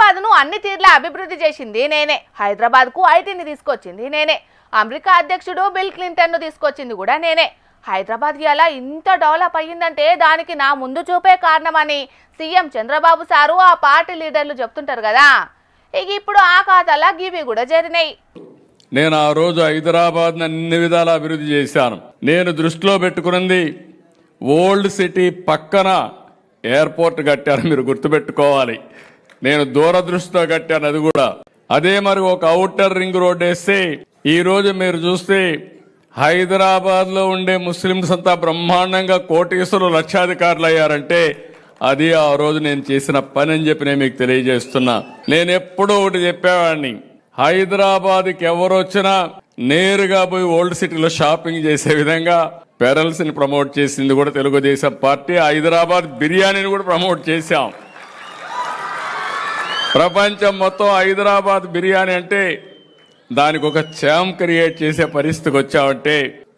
హైదరాబాద్ను అన్ని తీర్లా అభివృద్ధి చేసింది నేనే. హైదరాబాద్కు ఐటీని తీసుకొచ్చింది నేనే. అమెరికా అధ్యక్షుడు బిల్ క్లింటన్ను తీసుకొచ్చింది కూడా నేనే. హైదరాబాద్ ఇలా ఇంత డెవలప్ అయ్యిందంటే దానికి నా ముందు చూపే కారణమని సీఎం చంద్రబాబు సారు ఆ పార్టీ లీడర్లు చెప్తుంటారు కదా. ఇక ఇప్పుడు ఆ ఖాతాలా గివి కూడా జరినాయి. నేను ఆ రోజు హైదరాబాద్ని అన్ని విధాలా అభివృద్ధి చేశాను. నేను దృష్టిలో పెట్టుకున్నది ఓల్డ్ సిటీ పక్కన ఎయిర్పోర్ట్ కట్టాను. మీరు గుర్తుపెట్టుకోవాలి, నేను దూరదృష్టితో కట్టాను అది కూడా. అదే మరి ఒక ఔటర్ రింగ్ రోడ్ వేస్తే ఈరోజు మీరు చూస్తే హైదరాబాద్ లో ఉండే ముస్లింస్ అంతా బ్రహ్మాండంగా కోటీశ్వరులు లక్షాధికారులు అయ్యారంటే అది ఆ రోజు నేను చేసిన పని అని చెప్పి నేను మీకు తెలియజేస్తున్నా. నేను ఎప్పుడూ ఒకటి చెప్పేవాడిని, హైదరాబాద్కి ఎవరు వచ్చినా నేరుగా పోయి ఓల్డ్ సిటీలో షాపింగ్ చేసే విధంగా పెరల్స్ ని ప్రమోట్ చేసింది కూడా తెలుగుదేశం పార్టీ. హైదరాబాద్ బిర్యానీని కూడా ప్రమోట్ చేశాం. ప్రపంచం మొత్తం హైదరాబాద్ బిర్యానీ అంటే దానికి ఒక ఛాంప్ క్రియేట్ చేసే పరిస్థితికి వచ్చామంటే,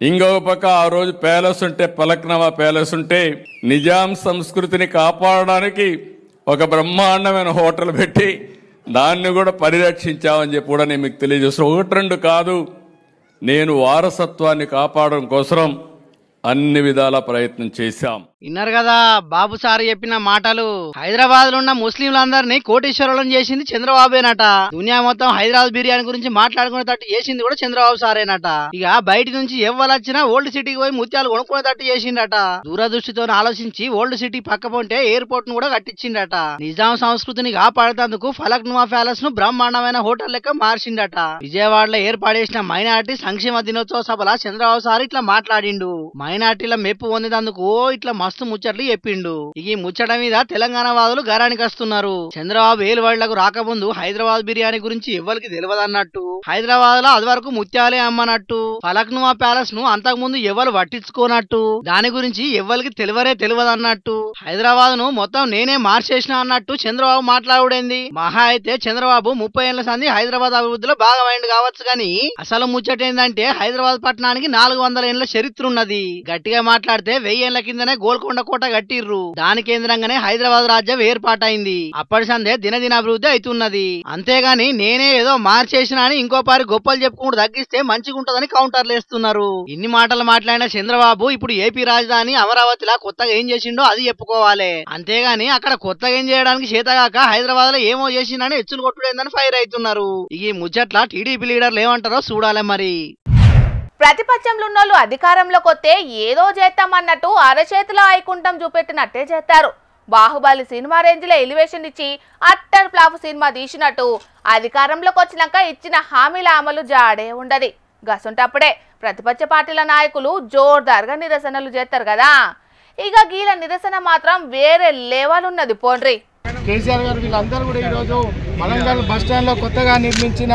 ఇంకొక పక్క ఆ రోజు ప్యాలెస్ ఉంటే పలక్నామా ప్యాలెస్ ఉంటే నిజాం సంస్కృతిని కాపాడడానికి ఒక బ్రహ్మాండమైన హోటల్ పెట్టి దాన్ని కూడా పరిరక్షించామని చెప్పి కూడా నేను మీకు తెలియజేస్తాను. ఒకటి రెండు కాదు, నేను వారసత్వాన్ని కాపాడడం కోసం అన్ని విధాల ప్రయత్నం చేశాం. విన్నారు కదా బాబు సార్ చెప్పిన మాటలు. హైదరాబాద్ లో ఉన్న ముస్లింలందరినీ కోటీశ్వరులను చేసింది చంద్రబాబేనట. దునియా మొత్తం హైదరాబాద్ బిర్యానీ గురించి మాట్లాడుకునేటట్టు చేసింది కూడా చంద్రబాబు సారేనట. ఇక బయట నుంచి ఎవ్వరొచ్చినా ఓల్డ్ సిటీకి పోయి ముత్యాలు కొనుక్కునేటట్టు చేసిండట. దూరదృష్టితో ఆలోచించి ఓల్డ్ సిటీ పక్క పొంటే ఎయిర్పోర్ట్ ను కూడా కట్టించిండట. నిజాం సంస్కృతిని కాపాడేందుకు ఫలక్నుమా ప్యాలెస్ ను బ్రహ్మాండమైన హోటల్ లెక్క మార్చిండట. విజయవాడలో ఏర్పాటు మైనార్టీ సంక్షేమ దినోత్సవ సభలో చంద్రబాబు సార్ ఇట్లా మాట్లాడిండు. మైనార్టీల మెప్పు పొందేందుకు ఇట్లా మస్తు ముచ్చట్లు చెప్పిండు. ఈ ముచ్చట మీద తెలంగాణ వాదులు గారానికి వస్తున్నారు. చంద్రబాబు ఏలువాళ్లకు రాకముందు హైదరాబాద్ బిర్యానీ గురించి ఎవ్వరికి తెలియదన్నట్టు, హైదరాబాద్ లో అది వరకు ముత్యాలే అమ్మనట్టు, ఫలక్నుమా ప్యాలెస్ ను అంతకు ముందు ఎవరు పట్టించుకోనట్టు, దాని గురించి ఎవ్వరికి తెలియదన్నట్టు, హైదరాబాద్ ను మొత్తం నేనే మార్చేసిన అన్నట్టు చంద్రబాబు మాట్లాడుడేంది. మహా అయితే చంద్రబాబు 30 ఏళ్ల సంది హైదరాబాద్ అభివృద్ధిలో భాగమైంది కావచ్చు గాని అసలు ముచ్చట ఏందంటే హైదరాబాద్ పట్టణానికి 400 ఏళ్ల చరిత్ర ఉన్నది. గట్టిగా మాట్లాడితే 1000 ఏళ్ల కిందనే గోల్కొండ కోట కట్టిర్రు. దాని కేంద్రంగానే హైదరాబాద్ రాజ్యం ఏర్పాటైంది. అప్పటి సందే దినదిన అభివృద్ధి అవుతున్నది. అంతేగాని నేనే ఏదో మార్చేసినా అని ఇంకో పారి గొప్పలు చెప్పుకుంటూ తగ్గిస్తే మంచిగుంటదని కౌంటర్లు వేస్తున్నారు. ఇన్ని మాటలు మాట్లాడిన చంద్రబాబు ఇప్పుడు ఏపీ రాజధాని అమరావతిలా కొత్తగా ఏం చేసిండో అది చెప్పుకోవాలి. అంతేగాని అక్కడ కొత్తగా ఏం చేయడానికి చేతగాక హైదరాబాద్ లో ఏమో చేసిందని ఎచ్చులు కొట్టుడేందని ఫైర్ అవుతున్నారు. ఈ ముచ్చట్ల టీడీపీ లీడర్లు ఏమంటారో చూడాలి మరి. ప్రతిపక్షంలో ఉన్నోళ్ళు అధికారంలోకి వస్తే ఏదో చేస్తామన్నట్టు అరచేతిలో ఐకుంఠం చూపెట్టినట్టే చేస్తారు. బాహుబలి సినిమా రేంజ్ లో ఎలివేషన్ ఇచ్చి అట్టర్ ఫ్లాప్ సినిమా తీసినట్టు అధికారంలోకి వచ్చినాక ఇచ్చిన హామీల అమలు జాడే ఉండదు. గసుంటప్పుడే ప్రతిపక్ష పార్టీల నాయకులు జోర్దార్గా నిరసనలు చేస్తారు కదా. ఇక గీల నిరసన మాత్రం వేరే లెవెల్ ఉన్నది. పోండ్రి కేసీఆర్ గారు వీళ్ళందరూ కూడా ఈరోజు వరంగల్ బస్ స్టాండ్ లో కొత్తగా నిర్మించిన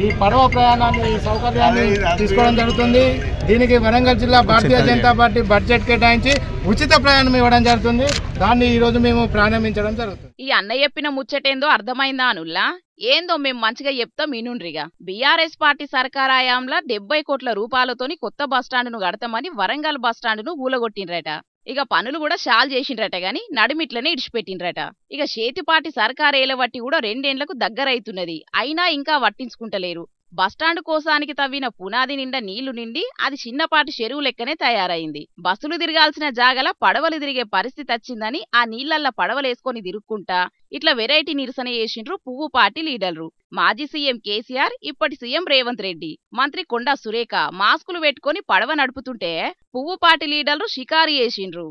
ఈ పడవ ప్రయాణాన్ని సౌకర్యాన్ని తీసుకోవడం జరుగుతుంది. దీనికి వరంగల్ జిల్లా భారతీయ జనతా పార్టీ బడ్జెట్ కేటాయించి ఉచిత ప్రయాణం ఇవ్వడం జరుగుతుంది. దాన్ని ఈ రోజు మేము ప్రారంభించడం జరుగుతుంది. ఈ అన్న చెప్పిన ముచ్చటేందో అర్థమైందా అనుల్లా? ఏందో మేము మంచిగా చెప్తాం ఇనుండ్రిగా. బీఆర్ఎస్ పార్టీ సర్కారాయాంలో 70 కోట్ల రూపాయలతోని కొత్త బస్టాండును కడతామని వరంగల్ బస్టాండును ఊలగొట్టిండ్రట. ఇక పనులు కూడా షాల్ చేసిండ్రట గాని నడిమిట్లనే ఇడిచిపెట్టిండ్రట. ఇక చేతిపాటి సర్కారేల వట్టి కూడా 2 ఏళ్లకు దగ్గరైతున్నది. అయినా ఇంకా పట్టించుకుంటలేరు. బస్టాండ్ కోసానికి తవ్విన పునాది నిండా నీళ్లు నిండి అది చిన్నపాటి చెరువు లెక్కనే తయారైంది. బస్సులు తిరగాల్సిన జాగల పడవలు తిరిగే పరిస్థితి వచ్చిందని ఆ నీళ్లల్లా పడవలేసుకొని తిరుక్కుంటా ఇట్లా వెరైటీ నిరసన చేసిండ్రు పువ్వు పార్టీ లీడర్లు. మాజీ సీఎం కేసీఆర్, ఇప్పటి సీఎం రేవంత్ రెడ్డి, మంత్రి కొండా సురేఖ మాస్కులు పెట్టుకుని పడవ నడుపుతుంటే పువ్వు పార్టీ లీడర్లు షికారు చేసిండ్రు.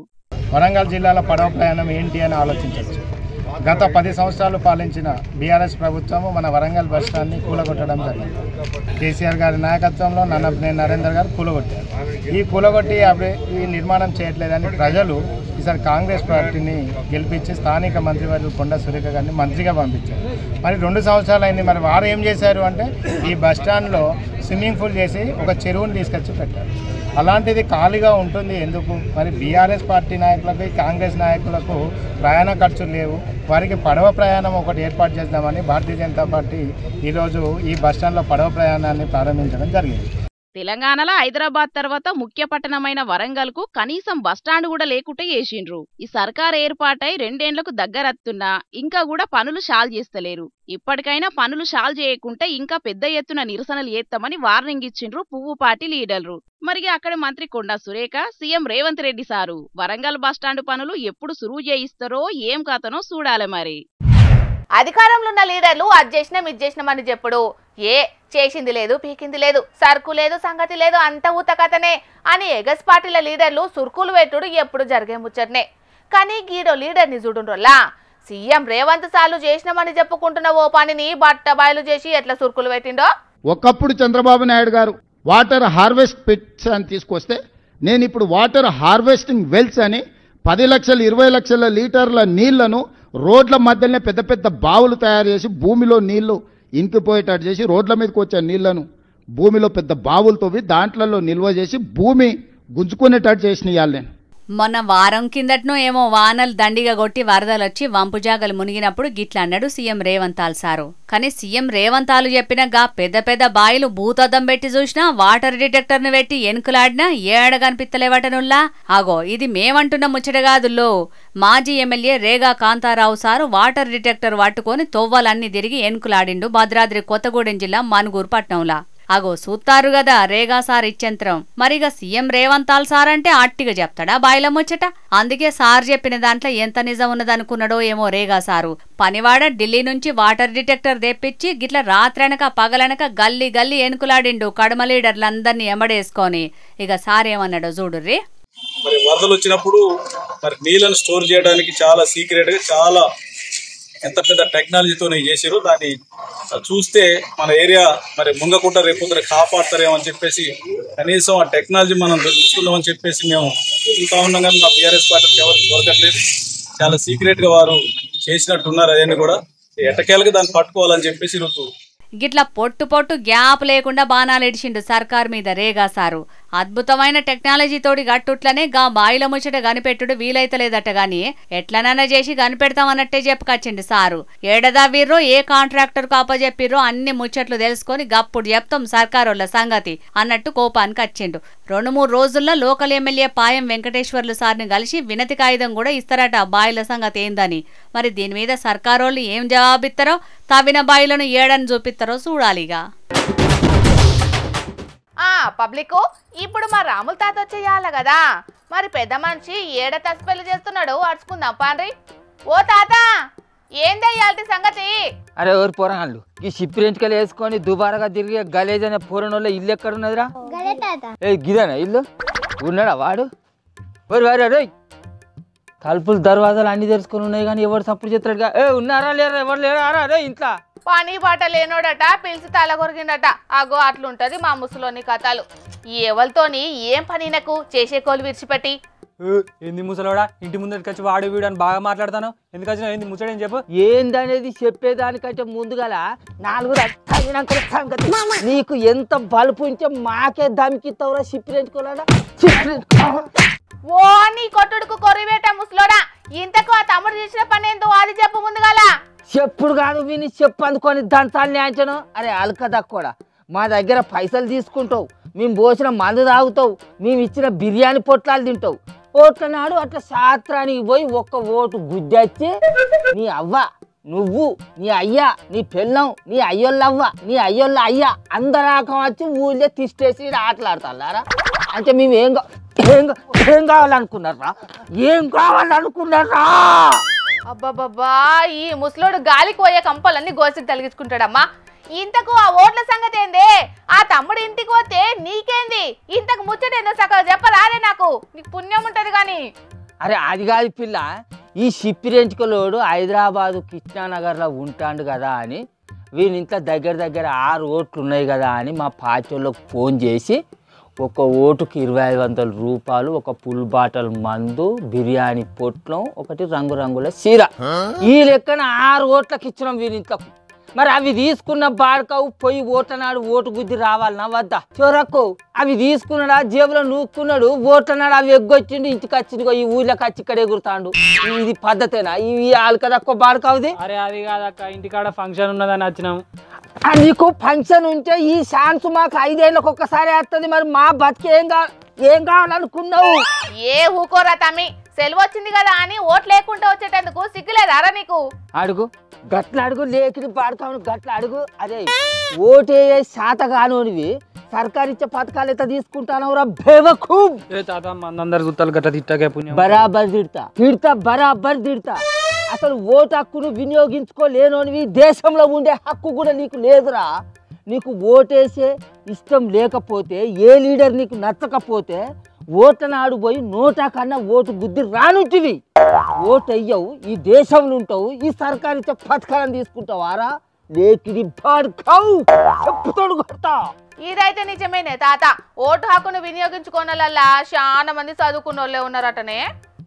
వరంగల్ జిల్లాల పడవ ప్రయాణం ఏంటి అని ఆలోచించవచ్చు. గత 10 సంవత్సరాలు పాలించిన బీఆర్ఎస్ ప్రభుత్వము మన వరంగల్ బస్ స్టాండ్ని కూలగొట్టడం జరిగింది. కేసీఆర్ గారి నాయకత్వంలో నరేందర్ గారు కూలగొట్టారు. ఈ కూలగొట్టి ఈ నిర్మాణం చేయట్లేదని ప్రజలు ఈసారి కాంగ్రెస్ పార్టీని గెలిపించి స్థానిక మంత్రివర్యులు కొండా సురేఖ గారిని మంత్రిగా పంపించారు. మరి 2 సంవత్సరాలు అయింది. మరి వారు ఏం చేశారు అంటే ఈ బస్ స్టాండ్లో స్విమ్మింగ్ పూల్ చేసి ఒక చెరువుని తీసుకొచ్చి పెట్టారు. అలాంటిది ఖాళీగా ఉంటుంది ఎందుకు? మరి బీఆర్ఎస్ పార్టీ నాయకులకు, కాంగ్రెస్ నాయకులకు ప్రయాణ ఖర్చులు లేవు. వారికి పడవ ప్రయాణం ఒకటి ఏర్పాటు చేద్దామని భారతీయ జనతా పార్టీ ఈరోజు ఈ బస్టాండ్లో పడవ ప్రయాణాన్ని ప్రారంభించడం జరిగింది. తెలంగాణలో హైదరాబాద్ తర్వాత ముఖ్య పట్టణమైన వరంగల్ కు కనీసం బస్టాండ్ కూడా లేకుంటే చేసిండ్రు. ఈ సర్కార్ ఏర్పాటై 2 ఏళ్లకు దగ్గరత్తున్నా ఇంకా కూడా పనులు షాల్ చేస్తలేరు. ఇప్పటికైనా పనులు షాల్ చేయకుంటే ఇంకా పెద్ద ఎత్తున నిరసనలు చేస్తామని వార్నింగ్ ఇచ్చిండ్రు పువ్వు పార్టీ లీడర్లు. మరి అక్కడ మంత్రి కొండా సురేఖ, సీఎం రేవంత్ రెడ్డి సారు వరంగల్ బస్టాండ్ పనులు ఎప్పుడు సురువు చేయిస్తారో ఏం కథనో చూడాలి. మరి అధికారంలో ఉన్న లీడర్లు అది చేసినాం ఇది చేసినామని చెప్పుడు చేసింది లేదు, పీకింది లేదు, సరుకు లేదు, సంగతి లేదు, అంత ఊత కథనే అని ఎగస్ పార్టీల లీడర్లు సురుకులు పెట్టుడు ఎప్పుడు జరిగే ముచ్చటనే. కానీ గీడో లీడర్ని చూడుండ్రోలా సీఎం రేవంత్ సార్లు చేసినామని చెప్పుకుంటున్న ఓ పనిని బట్టబయలు చేసి ఎట్లా సురుకులు పెట్టిండో. ఒకప్పుడు చంద్రబాబు నాయుడు గారు వాటర్ హార్వెస్ట్ పిట్స్ అని తీసుకొస్తే నేను ఇప్పుడు వాటర్ హార్వెస్టింగ్ వెల్స్ అని 10 లక్షలు 20 లక్షల లీటర్ల నీళ్లను రోడ్ల మధ్యలోనే పెద్ద పెద్ద బావులు తయారు చేసి భూమిలో నీళ్లు ఇంకిపోయేటట్టు చేసి రోడ్ల మీదకి వచ్చే నీళ్లను భూమిలో పెద్ద బావులు తవ్వి దాంట్లలో నిల్వ చేసి భూమి గుంజుకునేటట్టు చేసినాయాలి నేను. మొన్న వారం కిందటనో ఏమో వానలు దండిగా కొట్టి వరదలొచ్చి వంపుజాగలు మునిగినప్పుడు గిట్లా అన్నాడు సీఎం రేవంతాల్ సారు. కానీ సీఎం రేవంతాలు చెప్పిన గా పెద్ద పెద్ద బాయిలు భూతద్దం పెట్టి చూసినా వాటర్ డిటెక్టర్ ను పెట్టి ఎనుకులాడినా ఏడ కనిపిత్తలేవటనుల్లా. ఆగో ఇది మేమంటున్న ముచ్చట కాదుల్లో. మాజీ MLA Rega Kantharao sir water detector పట్టుకొని తొవ్వలన్నీ తిరిగి ఎనుకులాడిండు భద్రాద్రి కొత్తగూడెం జిల్లా మనుగూరు పట్నంలా. అగో సూత్తారు గదా రేగా సార్ ఇచ్చంత్రం. మరిగా సీఎం రేవంతాల్ సార్ అంటే అట్టిగా చెప్తాడా బాయిల ముచ్చట? అందుకే సార్ చెప్పిన దాంట్లో ఎంత నిజం ఉన్నదనుకున్నాడో ఏమో రేగా సారు. పనివాడ ఢిల్లీ నుంచి వాటర్ డిటెక్టర్ తెప్పించి గిట్ల రాత్రనక పగలనక గల్లీ గల్లీ ఎనుకులాడిండు కడమ లీడర్లందరినీ ఎమడేసుకొని. ఇక సార్ ఏమన్నాడో చూడుర్రి. మరి వరదలు వచ్చినప్పుడు మరి నీళ్ళను స్టోర్ చేయడానికి చాలా సీక్రెట్ గా చాలా ఎంత పెద్ద టెక్నాలజీతో చేసారు. దాన్ని చూస్తే మన ఏరియా మరి ముంగకుండా రేపు కాపాడతారేమో అని చెప్పేసి కనీసం ఆ టెక్నాలజీ మనం తెలుసుకుందామని చెప్పేసి మేము ఇంకా ఉన్నాం. కానీ మా బీఆర్ఎస్ పార్టీకి ఎవరికి దొరకట్లేదు. చాలా సీక్రెట్ గా వారు చేసినట్టున్నారు. అదేంటి కూడా ఎట్టకేళ్ళకి దాన్ని పట్టుకోవాలని చెప్పేసి ఈరోజు గిట్లా పొట్టు పొట్టు గ్యాప్ లేకుండా బాణాలు ఇడిచిండు సర్కార్ మీద రేగా సారు. అద్భుతమైన టెక్నాలజీ తోడి గట్టుట్లనే గా బాయిల ముచ్చట కనిపెట్టుడు వీలైతలేదట గాని ఎట్లనన్నా చేసి కనిపెడతామన్నట్టే చెప్పుకొచ్చిండు సారు. ఏడదా వీర్రో ఏ కాంట్రాక్టర్ కాపజెప్పిర్రో అన్ని ముచ్చట్లు తెలుసుకొని గప్పుడు చెప్తాం సర్కారోళ్ళ సంగతి అన్నట్టు కోపానికి వచ్చిండు. 2-3 రోజుల్లో లోకల్ ఎమ్మెల్యే పాయం వెంకటేశ్వర్లు సార్ని కలిసి వినతి కాగితం కూడా ఇస్తారట బాయిల సంగతి ఏందని. మరి దీని మీద సర్కారోళ్ళు ఏం జవాబిస్తారో తవ్విన బాయిలను ఏడని చూపిస్తారో చూడాలిగా. పబ్లిక్ ఇప్పుడు మా రాముల తాత వచ్చేయాల కదా, మరి పెద్ద మనిషి ఏడ తస్పెల్లి చేస్తున్నాడు అడుచుకుందాం పాండ్రి. ఓ తాత ఏందయ్యాల్టి సంగతి? అరే ఎవరు పోరాళ్ళు ఈ షిప్ రెంచుకలు వేసుకొని దుబారాగా తిరిగి గలేజ్ అనే పోరణోళ్ళ ఇల్లు ఎక్కడ ఉన్నదిరా? ఏ గిదేనా ఇల్లు? ఉన్నాడా వాడు? వారు తలుపులు దర్వాజాలు అన్ని తెరుచుకొని ఉన్నాయి కానీ ఎవరు సప్పుడు చేస్తాడుగా. ఉన్నారా లేరా? ఎవరు లేరా అరే ఇంట్లో? పని బాట లేనోడట పిలిచి తల కొరిగిండట. అగో అట్లుంటది మా ముసలోని కథలు. ఈ ఎవరితోని ఏం పనినకు చేసే కోలు విడిచిపెట్టి. ఏంది ముసలోడా ఇంటి ముందరికి వచ్చి వాడు వీడు అని బాగా మాట్లాడతాను. ఎందుకు వచ్చినా ఏంది ముచ్చడని చెప్పు. ఏందనేది చెప్పేదానికంటే ముందుగల 4 సంగతి. నీకు ఎంత బలుపు ఉంటే మాకే దమికిస్తావురా షిప్ రెంచుకోలేదా? ఓ నీ కొట్టుడుకు కొరివేట ముసలోడా, ఇంతకు ఆ తమ్ముడు చేసిన పని ఏందో అది చెప్పు ముందుగాల. చెప్పుడు కాదు విని చెప్పు అందుకొని దంతాలు న్యాయించను. అరే అల్కదక్కుడా మా దగ్గర పైసలు తీసుకుంటావు, మేము పోసిన మందు తాగుతావు, మేము ఇచ్చిన బిర్యానీ పొట్లాలు తింటావు. ఓట్ల నాడు అట్లా శాస్త్రానికి పోయి ఒక్క ఓటు గుద్దచ్చి నీ అవ్వ, నువ్వు, నీ అయ్యా, నీ పెళ్ళం, నీ అయ్యోళ్ళవ్వ, నీ అయ్యోళ్ళ అయ్యా అందరాకం వచ్చి ఊళ్ళో తిష్టేసి ఆటలాడతారా? అంటే మేము ఏం కావాలనుకున్నారా? ఏం కావాలనుకున్నారా? అబ్బాబ్బా ఈ ముసలోడు గాలికి పోయే కంపలన్నీ గోసికి తలిగించుకుంటాడమ్మా. ఇంతకు ఆ ఓట్ల సంగతి ఏందే? ఆ తమ్ముడు ఇంటికి పోతే నీకేంది? ఇంతకు ముచ్చటేందో సగం చెప్పరారే నాకు, నీకు పుణ్యం ఉంటది గాని. అరే అది కాదు పిల్ల, ఈ షిప్ రెంచుకలోడు హైదరాబాదు కృష్ణానగర్లో ఉంటాడు కదా అని వీళ్ళింట్లో దగ్గర 6 ఓట్లు ఉన్నాయి కదా అని మా పార్టీలకు ఫోన్ చేసి ఒక ఓటుకి 2500 రూపాయలు, ఒక ఫుల్ బాటల్ మందు, బిర్యానీ పొట్లం, ఒకటి రంగురంగుల చీర, ఈ లెక్కన 6 ఓట్లకు ఇచ్చినాం వీళ్ళింట్లకు. మరి అవి తీసుకున్న బాడకవు పోయి ఓట్లనాడు ఓటు గుద్ది రావాలన్నా వద్దా? చోరక్కు అవి తీసుకున్నాడా జేబులో నూక్కున్నాడు, ఓట్లనాడు అవి ఎగ్గొచ్చిండు, ఇంటికి వచ్చిండు, ఈ ఊళ్ళకి వచ్చి ఇక్కడ ఎగురుతాడు. ఇది పద్ధతేనా? ఇవి ఆల్కదక్కువ బాడకవుది. అరే అది కాదక్క, ఇంటికాడ ఫంక్షన్ ఉన్నదని వచ్చినాం. నీకు ఫంక్షన్ ఉంటే ఈ ఛాన్స్ మాకు 5 ఏళ్ళకి ఒక్కసారి వస్తుంది. మరి మా బతికి ఏం కావాలనుకున్నావు? ఏ ఊకోరా తమ్మి, సెలవు వచ్చింది కదా అని ఓట్లు లేకుండా వచ్చేటందుకు సిగ్గులేదారా నీకు? అడుగు, గట్ల అడుగు, లేకిని పాడుతావు గట్ల అడుగు. అదే ఓటే శాత కానోనివి సర్కారు ఇచ్చే పథకాలు ఎంత తీసుకుంటానవరా బేవకూబ్. బరాబర్ తిడతా బరాబర్ తిడతా. అసలు ఓటు హక్కును వినియోగించుకోలేనోనివి, దేశంలో ఉండే హక్కు కూడా నీకు లేదురా. నీకు ఓటేసే ఇష్టం లేకపోతే, ఏ లీడర్ నీకు నచ్చకపోతే ఓట్ల నాడు పోయి నోటా కన్నా ఓటు బుద్ధి రానుంటివి. ఓటు అయ్యవు, ఈ దేశంలో ఉంటావు, ఈ సర్కారు ఇచ్చే పథకాలను తీసుకుంటావారా? లేకిది బాడుకావు, చెప్పుతోడు కొడతా. ఇదైతే నిజమేనే తాత. ఓటు హక్కును వినియోగించుకోనలా చాలా మంది చదువుకున్న వాళ్ళే ఉన్నారటనే.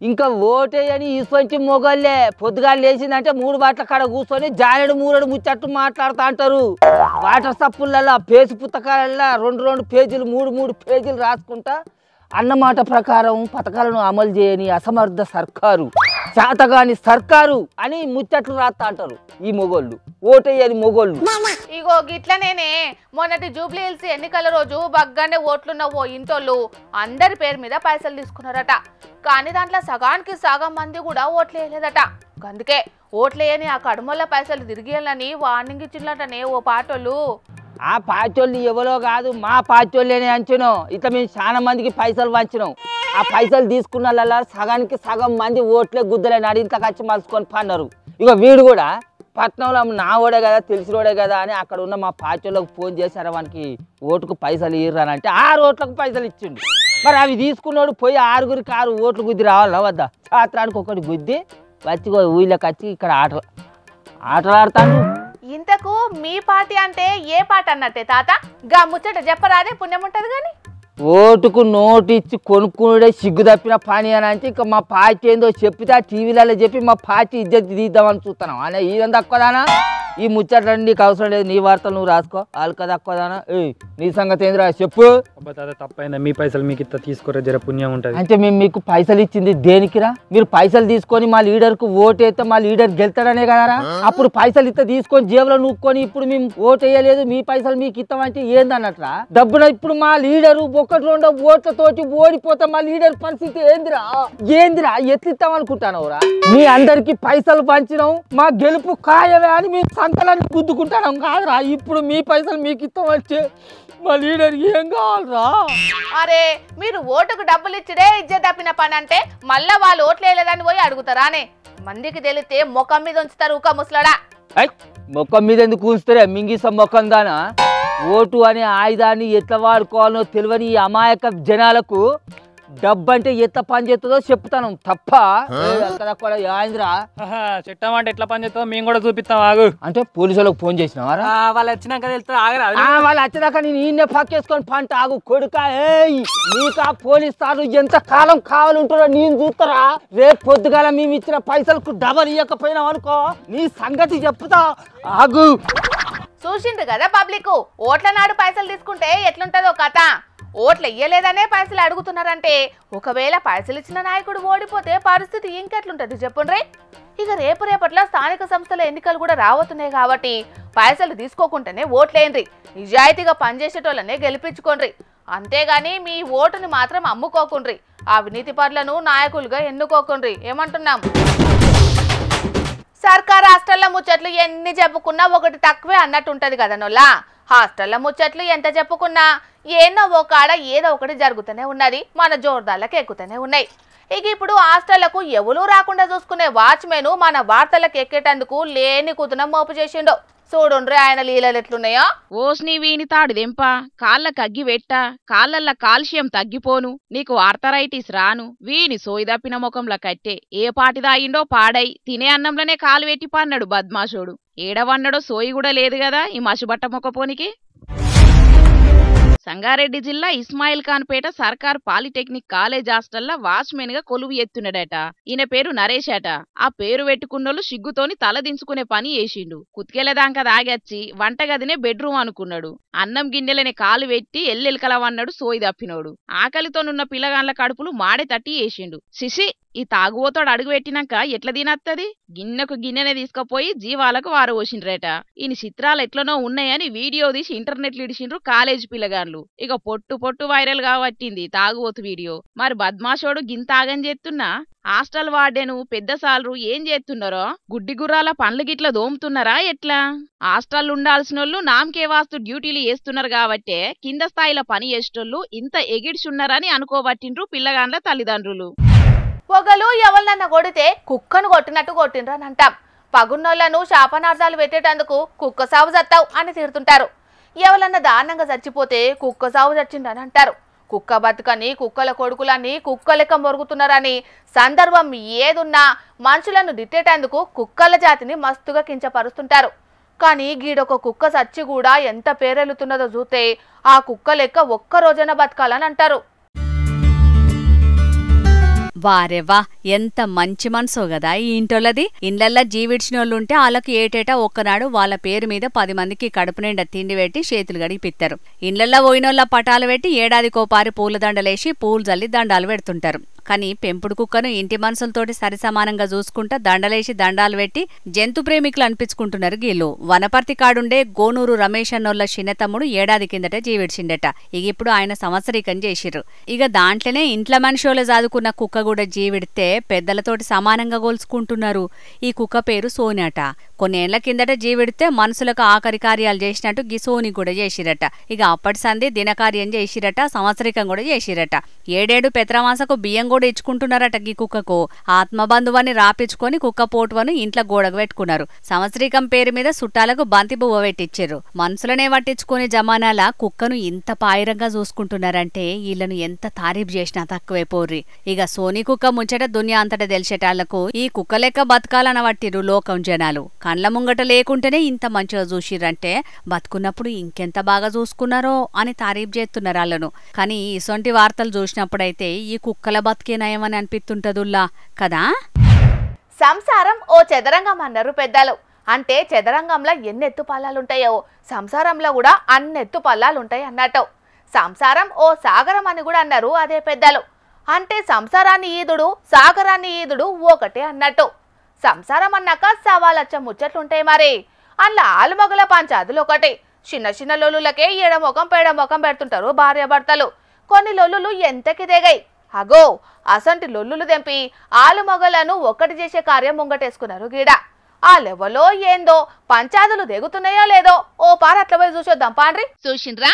ఇంకా ఓటేయని ఇటువంటి మొగల్లే పొద్దుగా లేచిందంటే 3 బాట్ల కాడ కూర్చొని జానెడు మూరడు ముచ్చట్టు మాట్లాడుతూ అంటారు. వాటర్ సప్పులలో పేజీ పుస్తకాలలో 2 పేజీలు 3 పేజీలు రాసుకుంటా అన్నమాట ప్రకారం పథకాలను అమలు చేయని అసమర్థ సర్కారు, శాతగాని సర్కారు అని ముచ్చట్లు రాస్తా అంటారు ఈ మొగోళ్ళు, ఓటేయని మొగోళ్ళు. ఇగో గిట్లనేనే మొన్నటి జూబ్లీ హిల్స్ ఎన్నికల రోజు బగ్గానే ఓట్లున్న ఓ ఇంటోళ్ళు అందరి పేరు మీద పైసలు తీసుకున్నారట. కానీ దాంట్లో సగానికి సగం మంది కూడా ఓట్లు వేయలేదట. అందుకే ఓట్లేయని ఆ కడుమల పైసలు తిరిగేయాలని వార్నింగ్ ఇచ్చినట్టనే ఓ పాటోళ్ళు. ఆ పార్టీలు ఎవరో కాదు, మా పార్టీలేనే అంచను. ఇట్లా మేము చాలా మందికి పైసలు వంచినాం. ఆ పైసలు తీసుకున్న సగానికి సగం మంది ఓట్లే గుద్దలేని అడింతకు వచ్చి మలుసుకొని పన్నారు. ఇక వీడు కూడా పట్నంలో నావోడే కదా తెలిసినోడే కదా అని అక్కడ ఉన్న మా పార్టీలకు ఫోన్ చేశారు, వానికి ఓటుకు పైసలు ఇర్రానంటే 6 ఓట్లకు పైసలు ఇచ్చిండు. మరి అవి తీసుకున్నాడు పోయి 6గురికి 6 ఓట్లు గుద్ది రావాలా వద్దా? శాస్త్రానికి ఒకటి గుద్ది వచ్చి ఊళ్ళకి వచ్చి ఇక్కడ ఆటలాడతాను. ఇంతకు మీ పార్టీ అంటే ఏ పాట అన్నట్టే తాత? గా ముచ్చట చెప్పరాదే, పుణ్యం ఉంటది గాని. ఓటుకు నోటు ఇచ్చి కొనుక్కునే సిగ్గు తప్పిన పని అని అంటే ఇంకా మా పార్టీ ఏందో చెప్పితే టీవీలలో చెప్పి మా పార్టీ ఇజ్జత్ తీద్దామని చూస్తున్నాం అనే. ఇదేం తక్కువదానా? ఈ ముచ్చట్లన్నీ నీకు అవసరం లేదు, నీ వార్తలు నువ్వు రాసుకో. వాళ్ళకి తక్కువదానా? నీ సంగతి ఏందిరా చెప్పు. తప్పైందా? మీ పైసలు మీకు ఇట్లా తీసుకోరా, జర పుణ్యం ఉంటుంది. అంటే మేము మీకు పైసలు ఇచ్చింది దేనికిరా? మీరు పైసలు తీసుకొని మా లీడర్కు ఓటు వేస్తే మా లీడర్ గెలుతాడనే కదరా. అప్పుడు పైసలు ఇస్తే తీసుకొని జేబులో నూక్కొని ఇప్పుడు మేము ఓటు వేయలేదు మీ పైసలు మీకు ఇస్తామంటే ఏందన్నట్రా? డబ్బున ఇప్పుడు మా లీడరు 1-2 ఓట్లతోటి ఓడిపోతే మా లీడర్ పరిస్థితి ఏందిరా ఎత్తిస్తాం అనుకుంటానవురా? మీ అందరికి పైసలు పంచినాం, మా గెలుపు ఖాయమే అని మేము సంతలాన్ని గుద్దుకుంటాం కాదురా. ఇప్పుడు మీ పైసలు మీకు ఇస్తామంటే మా లీడర్ ఏం కావాలరా? అరే మీరు ఓటుకు డబ్బులు ఇచ్చిడే ఇజ్జత్ తప్పిన పని అంటే మళ్ళా వాళ్ళు ఓట్లు వేయలేదని పోయి అడుగుతారానే? మందికి తెలిస్తే ముఖం మీద ఉంచుతారు ఊక ముసలాడా. ముఖం మీద ఎందుకు ఉంచుతారే మింగిస ముఖం దానా? ఓటు అనే ఆయుధాన్ని ఎట్లా వాడుకోవాలో తెలియని ఈ అమాయక జనాలకు డబ్బంటే ఎంత పని చేస్తుందో చెప్తాను తప్ప చెట్టం అంటే ఎట్లా పని చేస్తుందో మేము కూడా చూపిస్తాం. ఆగు అంటే పోలీసులకు ఫోన్ చేసినావారా? వాళ్ళు వచ్చినాక ఆగరా? వాళ్ళు వచ్చినాక నేను ఈయన పక్కేసుకొని పంట ఆగు కొడుక. నీకు ఆ పోలీస్ సార్లు ఎంత కాలం కావాలంటారో నేను చూస్తారా? రేపు పొద్దుగాల మేము ఇచ్చిన పైసలకు డబల్ ఇవ్వకపోయినాం అనుకో నీ సంగతి చెప్తా ఆగు. చూసిండ్రు కదా పబ్లిక్, ఓట్ల నాడు పైసలు తీసుకుంటే ఎట్లుంటదో కథ. ఓట్లు ఇయ్యలేదనే పైసలు అడుగుతున్నారంటే ఒకవేళ పైసలు ఇచ్చిన నాయకుడు ఓడిపోతే పరిస్థితి ఇంకెట్లుంటది చెప్పుండ్రే. ఇక రేపట్లో స్థానిక సంస్థల ఎన్నికలు కూడా రాబోతున్నాయి కాబట్టి పైసలు తీసుకోకుండానే ఓట్లేండ్రి, నిజాయితీగా పనిచేసేటోళ్ళనే గెలిపించుకోండ్రి. అంతేగాని మీ ఓటుని మాత్రం అమ్ముకోకుండ్రి, అవినీతి పరులను నాయకులుగా ఎన్నుకోకుండ్రి. ఏమంటున్నాం? సర్కార్ హాస్టళ్ల ముచ్చట్లు ఎన్ని చెప్పుకున్నా ఒకటి తక్కువే అన్నట్టుంటది కదా నొల్లా. హాస్టళ్ల ముచ్చట్లు ఎంత చెప్పుకున్నా ఏనో ఓ కాడ ఏదో ఒకటి జరుగుతూనే ఉన్నది, మన జోర్దార్లకు ఎక్కుతూనే ఉన్నాయి. ఇక ఇప్పుడు హాస్టళ్లకు ఎవరూ రాకుండా చూసుకునే వాచ్మెన్ మన వార్తలకు ఎక్కేటందుకు లేని కుతునం మోపు చేసిండో. చూడుండ్రి ఆయన లీలలు ఎట్లున్నాయో. ఓస్ని వీని తాడుదెంప, కాళ్ళకు అగ్గి పెట్ట, కాళ్ళల్లో కాల్షియం తగ్గిపోను, నీకు ఆర్థరైటిస్ రాను, వీని సోయి దప్పిన ముఖంలో కట్టే. ఏ పాటిదాయిండో పాడై తినే అన్నంలోనే కాలు పెట్టి పన్నాడు బద్మాషోడు. ఏడవన్నడో సోయి కూడా లేదు కదా ఈ మసిబట్ట మొక్కపోనికి. సంగారెడ్డి జిల్లా ఇస్మాయిల్ ఖాన్ పేట సర్కార్ పాలిటెక్నిక్ కాలేజ్ హాస్టల్లో వాచ్మెన్ గా కొలువు ఎత్తున్నాడట. ఈయన పేరు నరేష్ అట. ఆ పేరు పెట్టుకున్నోళ్ళు సిగ్గుతోని తలదించుకునే పని చేసిండు. కుతికెళ్లేదాకా దాగచ్చి వంటగదినే బెడ్రూమ్ అనుకున్నాడు. అన్నం గిన్నెలనే కాలు పెట్టి ఎల్లెలకలవన్నాడు సోయి దప్పినోడు. ఆకలితోనున్న పిల్లగాండ్ల కడుపులు మాడే తట్టి వేసిండు. శిశి ఈ తాగుబోతోడు అడుగు పెట్టినాక ఎట్లా తినత్తది? గిన్నెకు గిన్నెనే తీసుకుపోయి జీవాలకు వారబోసిండ్రేట. ఈయన చిత్రాలు ఎట్లనో ఉన్నాయని వీడియో తీసి ఇంటర్నెట్లు ఇడిచిండ్రు కాలేజీ పిల్లగాన్లు. ఇక పొట్టు వైరల్ గా పట్టింది తాగుబోతు వీడియో. మరి బద్మాషోడు గింత ఆగం చేస్తున్నా హాస్టల్ వార్డెను పెద్ద సాలరు ఏం చేస్తున్నారో? గుడ్డి గుర్రాల పండ్లు గిట్ల దోముతున్నారా ఎట్లా? హాస్టల్ ఉండాల్సినోళ్ళు నామకే వాస్తు డ్యూటీలు చేస్తున్నారు కాబట్టే కింద స్థాయిలో పని చేసేటోళ్ళు ఇంత ఎగిడ్చున్నారని అనుకోబట్టిండ్రు పిల్లగాండ్ల తల్లిదండ్రులు. పొగలు ఎవరినన్నా కొడితే కుక్కను కొట్టినట్టు కొట్టిండ్రు అని అంటాం. పగున్నోళ్లను శాపనార్థాలు పెట్టేటందుకు కుక్క సాగు చత్తావు అని తీరుతుంటారు. ఎవరన్నా దారుణంగా చచ్చిపోతే కుక్క సాగు చచ్చిండని అంటారు. కుక్క బతుకని కుక్కల కొడుకులని కుక్క లెక్క మొరుగుతున్నారని సందర్భం ఏదున్నా మనుషులను దిట్టేటందుకు కుక్కల జాతిని మస్తుగా కించపరుస్తుంటారు. కానీ గీడొక కుక్క చచ్చి కూడా ఎంత పేరెలుతున్నదో చూస్తే ఆ కుక్క లెక్క ఒక్క రోజున బతకాలని అంటారు. వారెవ్వా ఎంత మంచి మనసో గదా ఈ ఇంటోళ్ళది. ఇండ్లల్లా జీవిడ్చినోళ్ళుంటే వాళ్ళకి ఏటేటా ఒక్కనాడు వాళ్ళ పేరు మీద 10 మందికి కడుపు నిండా తిండి పెట్టి చేతులు గడిపిస్తారు. ఇండ్లల్లా పోయినోళ్ళ పటాలు పెట్టి ఏడాదికోపారి పూలదండలేసి పూలు జల్లి దండాలు పెడుతుంటారు. కానీ పెంపుడు కుక్కను ఇంటి మనుషులతోటి సరిసమానంగా చూసుకుంటా దండలేసి దండాలు పెట్టి జంతు ప్రేమికులు అనిపించుకుంటున్నారు గీళ్ళు. వనపర్తి కాడుండే గోనూరు రమేష్ అన్నోళ్ళ చిన్నతమ్ముడు ఏడాది కిందట జీవిడ్చిండట. ఇక ఇప్పుడు ఆయన సంవత్సరీకం చేసిర్రు. ఇక దాంట్లోనే ఇంట్ల మనిషోళ్ళు చదువుకున్న కుక్క కూడా జీవిడితే పెద్దలతోటి సమానంగా గోల్చుకుంటున్నారు. ఈ కుక్క పేరు సోని అట. కొన్నేళ్ల కిందట జీవిడితే మనుషులకు ఆఖరి కార్యాలు చేసినట్టు గీ సోని కూడా చేసిరట. ఇక అప్పటి సంధి దినకార్యం చేసిరట, సంవత్సరికం కూడా చేసిరట. 7 పెత్రమాసకు బియ్యం కూడా ఇచ్చుకుంటున్నారట. గీ కుక్కకు ఆత్మబంధువాన్ని రాపించుకొని కుక్క పోటువను ఇంట్లో గోడకు పెట్టుకున్నారు. సంవత్సరికం పేరు మీద చుట్టాలకు బంతి బువ్వ పెట్టించారు. మనుషులనే పట్టించుకునే జమానాల కుక్కను ఇంత పాయిరంగా చూసుకుంటున్నారంటే వీళ్ళను ఎంత తారీఫ్ చేసినా తక్కువే పోర్రి. ఇక సోని కుక్క ముచ్చట దునియా అంతటా తెలిసేటాళ్లకు ఈ కుక్క లెక్క బతకాలనవట్టిరు లోకం జనాలు. కండ్ల ముంగట లేకుంటేనే ఇంత మంచిగా చూసిర్రంటే బతుకున్నప్పుడు ఇంకెంత బాగా చూసుకున్నారో అని తారీఫ్ చేస్తున్నారు వాళ్ళను. కానీ ఇసొంటి వార్తలు చూసినప్పుడైతే ఈ కుక్కల బతికే నయమని అనిపిస్తుంటదుల్లా కదా. సంసారం ఓ చదరంగం అన్నారు పెద్దలు. అంటే చదరంగంలో ఎన్ని ఎత్తు పల్లాలుంటాయో సంసారంలో కూడా అన్ని ఎత్తు పల్లాలుంటాయి అన్నట్టు. సంసారం ఓ సాగరం అని కూడా అన్నారు అదే పెద్దలు. అంటే సంసారాన్ని ఈదుడు సాగరాన్ని ఈదుడు ఒకటే అన్నట్టు. సంసారం అన్నాక సవాలచ్చ ముచ్చట్లుంటాయి. మరి అందులో ఆలుమగల పంచాదులు ఒకటి. చిన్న చిన్న లొల్లులకే ఎడమొఖం పేడమొఖం పెడుతుంటారు భార్యాభర్తలు. కొన్ని లొల్లులు ఎంతకి దిగాయి. అగో అసంటి లొల్లులు తెంపి ఆలుమగలను ఒక్కటి చేసే కార్యం ముంగటేసుకున్నారు గీడ. ఆ లెవెలో ఏందో పంచాదులు దిగుతున్నాయో లేదో ఓ పార అట్ల పోయి చూసొద్దాం పాండ్రి. చూసిండ్రా?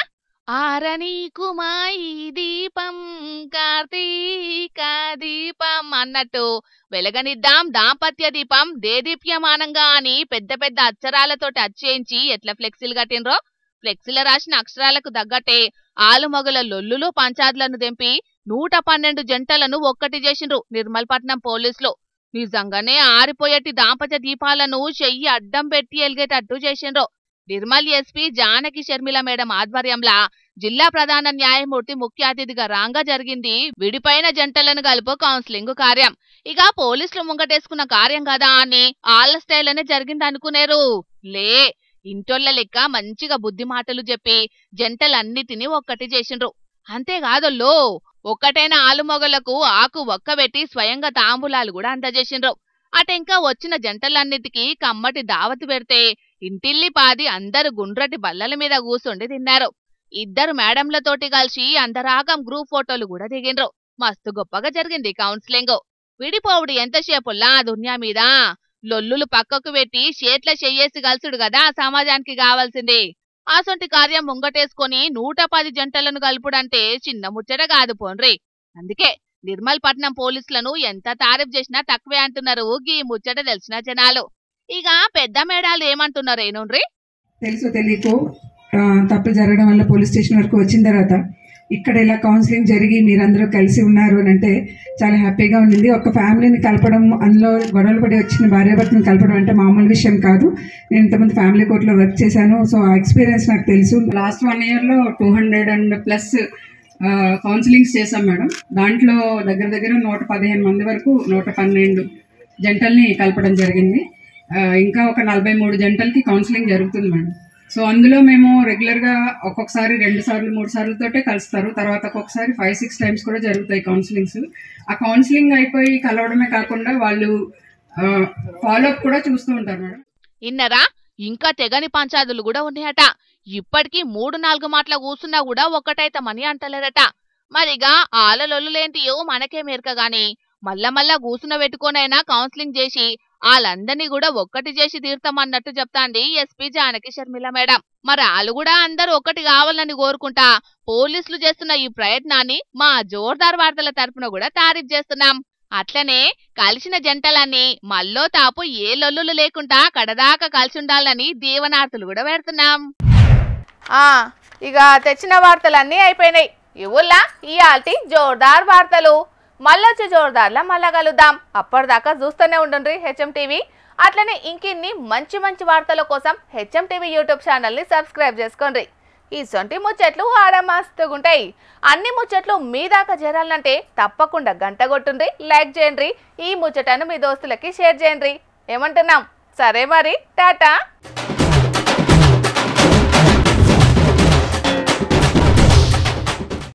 ఆరని కుమాయి దీపం కార్తీక దీపం అన్నట్టు వెలగనిద్దాం దాంపత్య దీపం దేదీప్యమానంగా అని పెద్ద పెద్ద అక్షరాలతోటి అచ్చేయించి ఎట్లా ఫ్లెక్సీలు కట్టినరో ఫ్లెక్సీల రాసిన అక్షరాలకు తగ్గట్టే ఆలుమగల లొల్లులు పంచాదులను తెంపి 112 జంటలను ఒక్కటి చేసిండ్రు నిర్మల్పట్నం పోలీసులు. నిజంగానే ఆరిపోయేటి దాంపత్య దీపాలను చెయ్యి అడ్డం పెట్టి ఎలిగేటట్టు చేసిండ్రు. నిర్మల్ ఎస్పీ జానకి షర్మిల మేడం ఆధ్వర్యంలో జిల్లా ప్రధాన న్యాయమూర్తి ముఖ్య అతిథిగా రాంగా జరిగింది విడిపోయిన జంటలను కలుపు కౌన్సిలింగ్ కార్యం. ఇక పోలీసులు ముంగటేసుకున్న కార్యం కదా అని ఆళ్ల స్టైల్నే జరిగింది అనుకునేరు. లే ఇంటోళ్ల లెక్క మంచిగా బుద్ధి మాటలు చెప్పి జంటలన్నిటినీ ఒక్కటి చేసిండ్రు. అంతేకాదల్లో ఒక్కటైన ఆలుమొగలకు ఆకు ఒక్కబెట్టి స్వయంగా తాంబూలాలు కూడా అందజేసిండ్రు. అటెంకా వచ్చిన జంటలన్నిటికీ కమ్మటి దావతి పెడితే ఇంటిల్లి పాది అందరు గుండ్రటి బల్లల మీద కూసుండి తిన్నారు. 2 మేడంలతోటి కలిసి అందరాగం గ్రూప్ ఫోటోలు కూడా దిగిండ్రు. మస్తు గొప్పగా జరిగింది కౌన్సిలింగ్. విడిపోవుడు ఎంతసేపుల్లా దునియా మీద లొల్లులు పక్కకు పెట్టి చేట్ల చెయ్యేసి కలుసుడు కదా సమాజానికి కావాల్సింది. ఆసొంటి కార్యం ముంగటేసుకొని 110 జంటలను కలుపుడంటే చిన్న ముచ్చట కాదు పోన్రి. అందుకే నిర్మల్ పట్నం పోలీసులను ఎంత తారీఫ్ చేసినా తక్కువే అంటున్నారు గీ ముచ్చట తెలిసిన జనాలు. ఇక పెద్ద మేడాలు ఏమంటున్నారు ఏనుండ్రి? తెలుసు తెలియకో తప్పు జరగడం వల్ల పోలీస్ స్టేషన్ వరకు వచ్చిన తర్వాత ఇక్కడ ఇలా కౌన్సిలింగ్ జరిగి మీరందరూ కలిసి ఉన్నారు అని అంటే చాలా హ్యాపీగా ఉండింది. ఒక ఫ్యామిలీని కలపడం, అందులో గొడవలు పడి వచ్చిన భార్యాభర్తను కలపడం అంటే మామూలు విషయం కాదు. నేను ఇంతమంది ఫ్యామిలీ కోర్టులో వర్క్ చేశాను. సో ఆ ఎక్స్పీరియన్స్ నాకు తెలుసు. లాస్ట్ 1 yearలో 200+ కౌన్సిలింగ్స్ చేశాం మేడం. దాంట్లో దగ్గర 115 మంది వరకు 112 జంటల్ని కలపడం జరిగింది. ఇంకా ఒక 43 జంటలకి కౌన్సిలింగ్ జరుగుతుంది మేడం. సో అందులో మేము రెగ్యులర్గా ఒక్కొక్కసారి 2 సార్లు 3 సార్లతోటే కలుస్తారు. తర్వాత ఒక్కొక్కసారి 5-6 టైమ్స్ కూడా జరుగుతాయి కౌన్సిలింగ్స్. ఆ కౌన్సిలింగ్ అయిపోయి కలవడమే కాకుండా వాళ్ళు ఫాలోఅప్ కూడా చూస్తూ ఉంటారు మేడం. ఇన్నరా ఇంకా తెగని పంచాదులు కూడా ఉన్నాయట. ఇప్పటికీ 3-4 మాటల కూసున్నా కూడా ఒక్కటైతమని అంటలేరట. మరిగా ఆలలొల్లులేంటియో మనకే మేరకగాని మళ్ళా కూసున పెట్టుకోనైనా కౌన్సిలింగ్ చేసి వాళ్ళందరినీ కూడా ఒక్కటి చేసి తీర్థమన్నట్టు చెప్తాంది ఎస్పీ జానకి శర్మిల మేడం. మరి వాళ్ళు కూడా అందరూ ఒక్కటి కావాలని కోరుకుంటా పోలీసులు చేస్తున్న ఈ ప్రయత్నాన్ని మా జోర్దార్ వార్తల తరపున కూడా తారీఫ్ చేస్తున్నాం. అట్లనే కలిసిన జంటలన్నీ మల్లో తాపు ఏ లొల్లులు లేకుండా కడదాకా కలిసి ఉండాలని దీవనార్థులు కూడా పెడుతున్నాం. ఇక తెచ్చిన వార్తలన్నీ అయిపోయినాయి. ఇవుల్లా ఇయాల్టి జోర్దార్ వార్తలు. మళ్ళొచ్చి జోర్దార్లా మళ్ళా కలుద్దాం. అప్పటిదాకా చూస్తూనే ఉండండి హెచ్ఎం టీవీ. అట్లనే ఇంకిన్ని మంచి మంచి వార్తల కోసం హెచ్ఎం టీవీ యూట్యూబ్ ఛానల్ని సబ్స్క్రైబ్ చేసుకోండి. ఈ సొంటి ముచ్చట్లు ఆడమస్తుగుంటాయి. అన్ని ముచ్చట్లు మీ దాకా చేరాలంటే తప్పకుండా గంట కొట్టుండ్రి, లైక్ చేయండి, ఈ ముచ్చటను మీ దోస్తులకి షేర్ చేయండి. ఏమంటున్నాం? సరే మరి, టాటా.